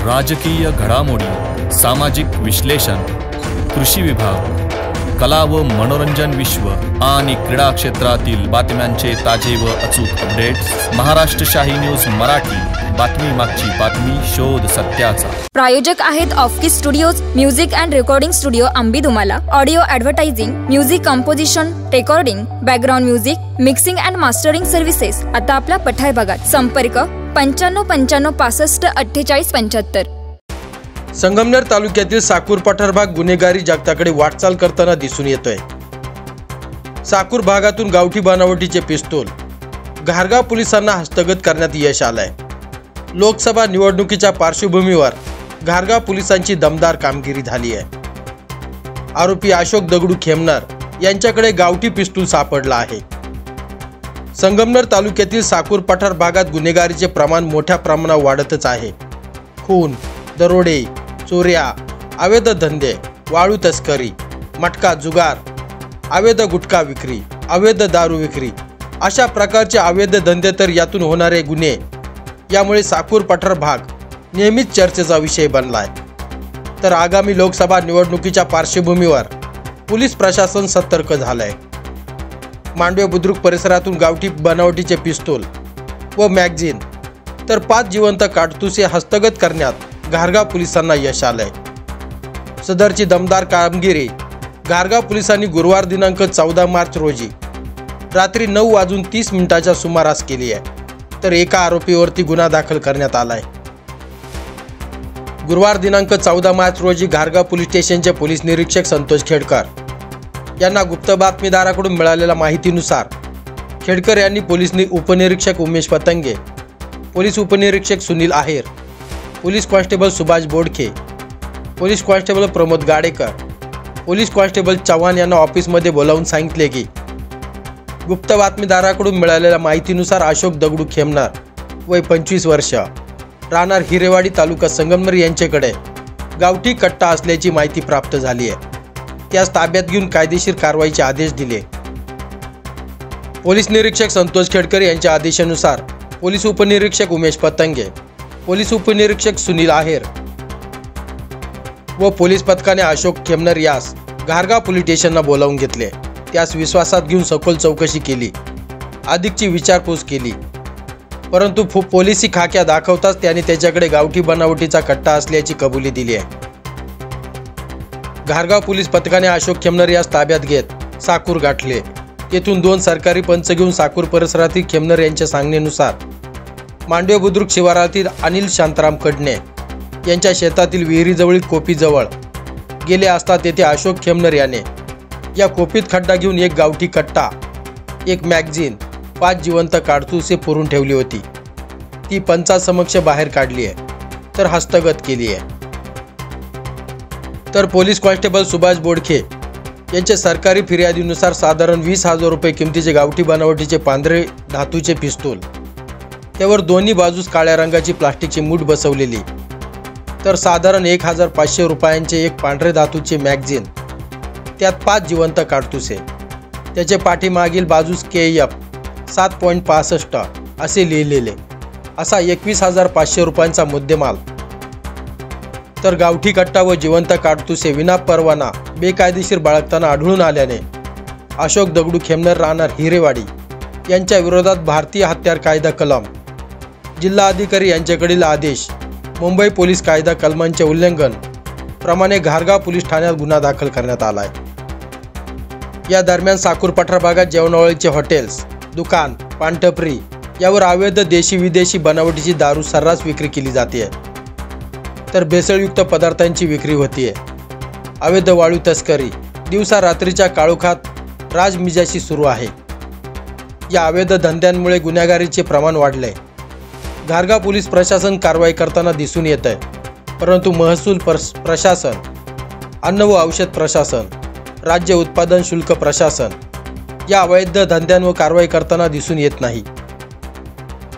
राजकीय घडामोडी, सामाजिक विश्लेषण, कृषी विभाग, कला व मनोरंजन विश्व आणि क्रीडा क्षेत्रातील बातम्यांचे ताजे व अचूक अपडेट्स महाराष्ट्र शाही न्यूज मराठी। बातमी मागची बातमी, शोध सत्याचा। प्रायोजक आहेत Offkey studios, music and recording studio Ambi Dumala, audio advertising, music composition, recording, background music, mixing and mastering services आता आपल्या पठार भागात। संपर्क 95 95 65 48 75। संगमनेर तालुक्यातील साकूर पठार भाग गुन्हेगारी जगताकडे वाटचाल करताना दिसून येतोय। साकूर भागातून गावठी बनावटीचे पिस्तूल घारगाव पोलिसांना हस्तगत करण्यात यश आलंय। लोकसभा निवडणुकीच्या पार्श्वभूमीवर घारगाव पोलिसांची दमदार कामगिरी झाली आहे। आरोपी अशोक दगडू खेमनर यांच्याकडे गावठी पिस्तूल सापडला आहे। संगमनेर तालुक्यातील साकूर पठार भागात गुन्हेगारीचे प्रमाण मोठ्या प्रमाणात वाढतच आहे। खून, दरोडे, चोऱ्या, अवैध धंदे, वाळू तस्करी, मटका जुगार, अवैध गुटखा विक्री, अवैध दारू विक्री अशा प्रकारचे अवैध धंदे तर यातून होणारे गुन्हे यामुळे साकूर पठार भाग नेहमीच चर्चेचा विषय बनलाय। तर आगामी लोकसभा निवडणुकीच्या पार्श्वभूमीवर पोलीस प्रशासन सतर्क झालंय। मांडवे बुद्रुक परिसरातून गावठी बनावटीचे पिस्तूल व मॅगझिन तर 5 जिवंत काडतुसे हस्तगत करण्यात घारगाव पोलिसांना यश आलंय। सदरची दमदार कामगिरी घारगाव पोलिसांनी गुरुवार दिनांक 14 मार्च रोजी रात्री 9:30 सुमारास केली आहे। तर एका आरोपीवरती गुन्हा दाखल करण्यात आलाय। गुरुवार दिनांक 14 मार्च रोजी घारगाव पोलीस स्टेशनचे पोलीस निरीक्षक संतोष खेडकर यांना गुप्त बातमीदाराकडून मिळालेल्या माहितीनुसार खेडकर यांनी पोलीस उपनिरीक्षक उमेश पतंगे, पोलीस उपनिरीक्षक Sunil Aher, police constable Subhash Bodkhe, police constable Pramod Gadekar, police constable Chavan यांना ऑफिसमध्ये बोलावून सांगितले की गुप्त बातमीदाराकडून मिळालेल्या माहितीनुसार अशोक दगडू खेमनर वय 25 वर्ष राहणार हिरेवाडी तालुका संगमनेर यांच्याकडे गावठी कट्टा असल्याची माहिती प्राप्त झाली आहे। त्यास ताब्यात घेऊन कायदेशीर कारवाईचे आदेश दिले। पोलीस निरीक्षक संतोष खेडकर यांच्या आदेशानुसार पोलीस उपनिरीक्षक उमेश पतंगे, पोलीस उपनिरीक्षक सुनील आहेर व पोलीस पथकाने अशोक खेमनर यास घारगाव पोलीस स्टेशनला बोलावून घेतले। त्यास विश्वासात घेऊन सखोल चौकशी केली, अधिकची विचारपूस केली, परंतु पोलिसी खाक्या दाखवताच त्याने त्याच्याकडे गावठी बनावटीचा कट्टा असल्याची कबुली दिली आहे। घारगाव पोलीस पथकाने अशोक खेमनर यास ताब्यात घेत साकूर गाठले। तेथून 2 सरकारी पंच घेऊन साकूर परिसरातील खेमनर यांच्या सांगण्यानुसार मांडवे बुद्रुक शिवारातील अनिल शांताराम कडणे यांच्या शेतातील विहिरीजवळील कोपीजवळ गेले असता तेथे अशोक खेमनर याने या कोपीत खड्डा घेऊन एक गावठी कट्टा, एक मॅगझिन, 5 जिवंत काडतुसे पुरून ठेवली होती। ती पंचासमक्ष बाहेर काढली आहे तर हस्तगत केली आहे। तर पोलीस कॉन्स्टेबल सुभाष बोडखे यांच्या सरकारी फिर्यादीनुसार साधारण 20,000 रुपये किमतीचे गावठी बनावटीचे पांढरे धातूचे पिस्तूल, त्यावर दोन्ही बाजूस काळ्या रंगाची प्लास्टिकची मूठ बसवलेली, तर साधारण 1,500 रुपयांचे एक पांढरे धातूचे मॅगझिन, त्यात 5 जिवंत काडतुसे, त्याचे पाठीमागील बाजूस KF 7.65 असे लिहिलेले असा 21,500 रुपयांचा मुद्देमाल, तर गावठी कट्टा व जिवंत काडतुसे विना परवाना बेकायदेशीर बाळगताना आढळून आल्याने अशोक दगडू खेमनर राहणार हिरेवाडी यांच्या विरोधात भारतीय हत्यार कायदा कलम, जिल्हा अधिकारी यांच्याकडील आदेश, मुंबई पोलीस कायदा कलमांचे उल्लंघन प्रमाणे घारगाव पोलीस ठाण्यात गुन्हा दाखल करण्यात आलाय। या दरम्यान साकूर पठार भागात जेवणावळीचे हॉटेल्स, दुकान, पानटपरी यावर अवैध देशी विदेशी बनावटीची दारू सर्रास विक्री केली जाते, तर भेसळयुक्त पदार्थांची विक्री होतीये। अवैध वाळू तस्करी दिवसा रात्रीच्या काळोखात राजमिजाशी सुरू आहे। या अवैध धंद्यांमुळे गुन्हेगारीचे प्रमाण वाढले। घारगाव पोलीस प्रशासन कारवाई करताना दिसून येत आहे, परंतु महसूल प्रशासन, अन्न व औषध प्रशासन, राज्य उत्पादन शुल्क प्रशासन या अवैध धंद्यांवर कारवाई करताना दिसून येत नाही।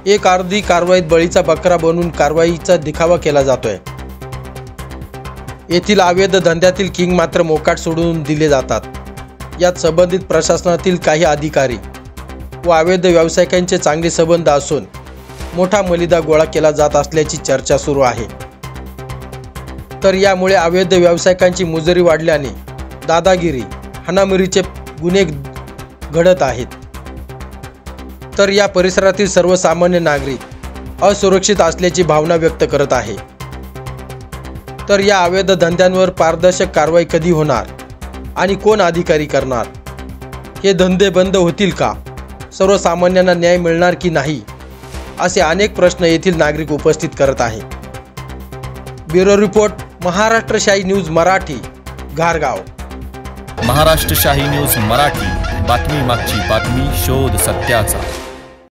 एक अर्धी कारवाईत बळीचा बकरा बनवून कारवाईचा दिखावा केला जातोय। येथील अवैध धंद्यातील किंग मात्र मोकाट सोडून दिले जातात। यात संबंधित प्रशासनातील काही अधिकारी व अवैध व्यावसायिकांचे चांगले संबंध असून मोठा मलिदा गोळा केला जात असल्याची चर्चा सुरू आहे। तर यामुळे अवैध व्यावसायिकांची मुजरी वाढल्याने दादागिरी हाणामारीचे गुन्हे घडत आहेत। तर या परिसरातील सर्वसामान्य नागरिक असुरक्षित असल्याची भावना व्यक्त करत आहे। तर या अवैध धंद्यांवर पारदर्शक कारवाई कधी होणार आणि कोण अधिकारी करणार? हे धंदे बंद होतील का? सर्वसामान्यांना न्याय मिळणार की नाही? असे अनेक प्रश्न येथील नागरिक उपस्थित करत आहेत। ब्युरो रिपोर्ट, महाराष्ट्र शाही न्यूज मराठी, घारगाव। महाराष्ट्र शाही न्यूज मराठी, बातमी मागची बातमी, शोध सत्याचा।